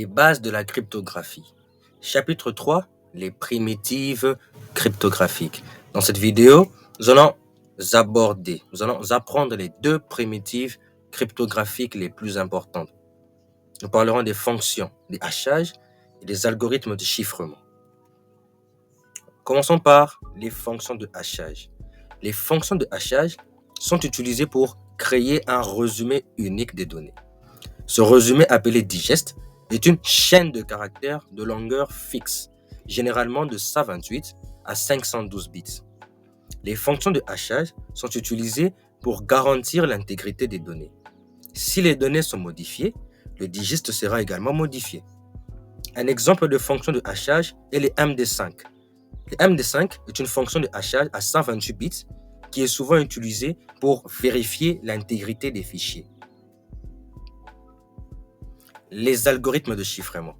Les bases de la cryptographie. Chapitre 3, les primitives cryptographiques. Dans cette vidéo, nous allons apprendre les deux primitives cryptographiques les plus importantes. Nous parlerons des fonctions, des hashages et des algorithmes de chiffrement. Commençons par les fonctions de hachage. Les fonctions de hachage sont utilisées pour créer un résumé unique des données. Ce résumé appelé digest est une chaîne de caractères de longueur fixe, généralement de 128 à 512 bits. Les fonctions de hachage sont utilisées pour garantir l'intégrité des données. Si les données sont modifiées, le digest sera également modifié. Un exemple de fonction de hachage est les MD5. Le MD5 est une fonction de hachage à 128 bits qui est souvent utilisée pour vérifier l'intégrité des fichiers. Les algorithmes de chiffrement.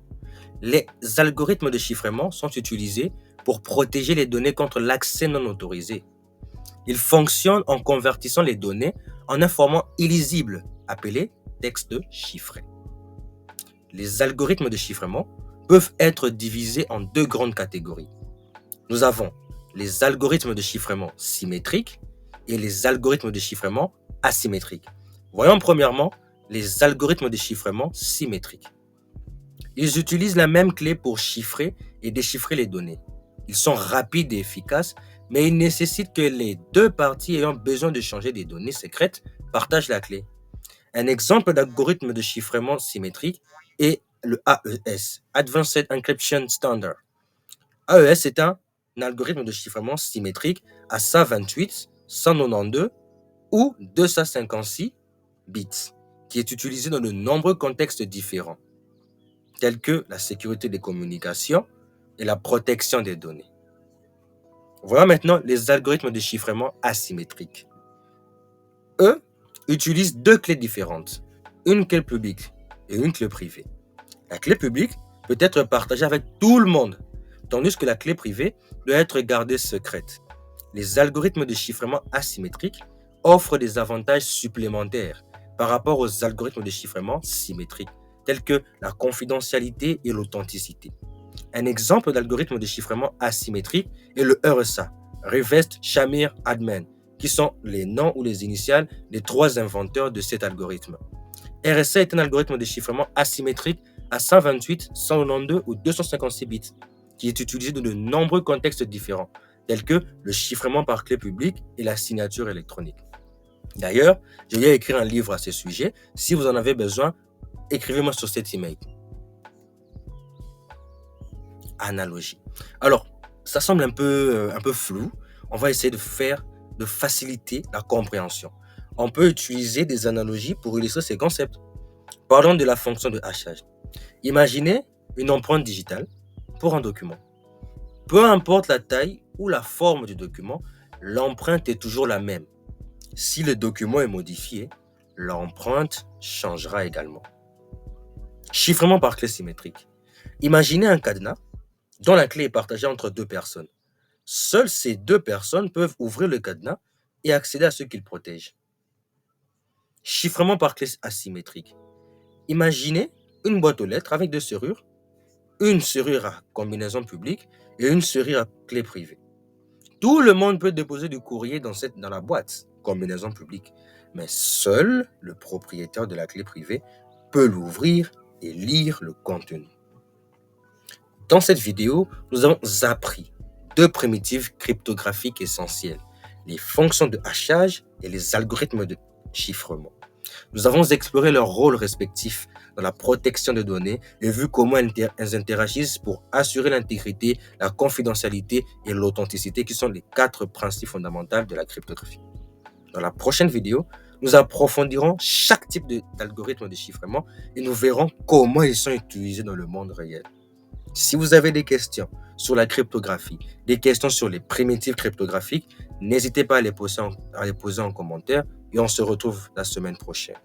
Les algorithmes de chiffrement sont utilisés pour protéger les données contre l'accès non autorisé. Ils fonctionnent en convertissant les données en un format illisible appelé texte chiffré. Les algorithmes de chiffrement peuvent être divisés en deux grandes catégories. Nous avons les algorithmes de chiffrement symétriques et les algorithmes de chiffrement asymétriques. Voyons premièrement les algorithmes de chiffrement symétriques. Ils utilisent la même clé pour chiffrer et déchiffrer les données. Ils sont rapides et efficaces, mais ils nécessitent que les deux parties ayant besoin de changer des données secrètes partagent la clé. Un exemple d'algorithme de chiffrement symétrique est le AES, Advanced Encryption Standard. AES est un algorithme de chiffrement symétrique à 128, 192 ou 256 bits, qui est utilisé dans de nombreux contextes différents, tels que la sécurité des communications et la protection des données. Voilà maintenant les algorithmes de chiffrement asymétriques. Eux utilisent deux clés différentes, une clé publique et une clé privée. La clé publique peut être partagée avec tout le monde, tandis que la clé privée doit être gardée secrète. Les algorithmes de chiffrement asymétriques offrent des avantages supplémentaires par rapport aux algorithmes de chiffrement symétriques, tels que la confidentialité et l'authenticité. Un exemple d'algorithme de chiffrement asymétrique est le RSA, Reversed Shamir Admin, qui sont les noms ou les initiales des trois inventeurs de cet algorithme. RSA est un algorithme de chiffrement asymétrique à 128, 192 ou 256 bits, qui est utilisé dans de nombreux contextes différents, tels que le chiffrement par clé publique et la signature électronique. D'ailleurs, je vais écrire un livre à ce sujet. Si vous en avez besoin, écrivez-moi sur cet email. Analogie. Alors, ça semble un peu flou. On va essayer de faciliter la compréhension. On peut utiliser des analogies pour illustrer ces concepts. Parlons de la fonction de hachage. Imaginez une empreinte digitale pour un document. Peu importe la taille ou la forme du document, l'empreinte est toujours la même. Si le document est modifié, l'empreinte changera également. Chiffrement par clé symétrique. Imaginez un cadenas dont la clé est partagée entre deux personnes. Seules ces deux personnes peuvent ouvrir le cadenas et accéder à ce qu'il protège. Chiffrement par clé asymétrique. Imaginez une boîte aux lettres avec deux serrures, une serrure à combinaison publique et une serrure à clé privée. Tout le monde peut déposer du courrier dans la boîte, combinaison publique, mais seul le propriétaire de la clé privée peut l'ouvrir et lire le contenu. Dans cette vidéo, nous avons appris deux primitives cryptographiques essentielles, les fonctions de hachage et les algorithmes de chiffrement. Nous avons exploré leurs rôles respectifs dans la protection des données et vu comment elles interagissent pour assurer l'intégrité, la confidentialité et l'authenticité qui sont les quatre principes fondamentaux de la cryptographie. Dans la prochaine vidéo, nous approfondirons chaque type d'algorithme de chiffrement et nous verrons comment ils sont utilisés dans le monde réel. Si vous avez des questions sur la cryptographie, des questions sur les primitives cryptographiques, n'hésitez pas à les poser en commentaire et on se retrouve la semaine prochaine.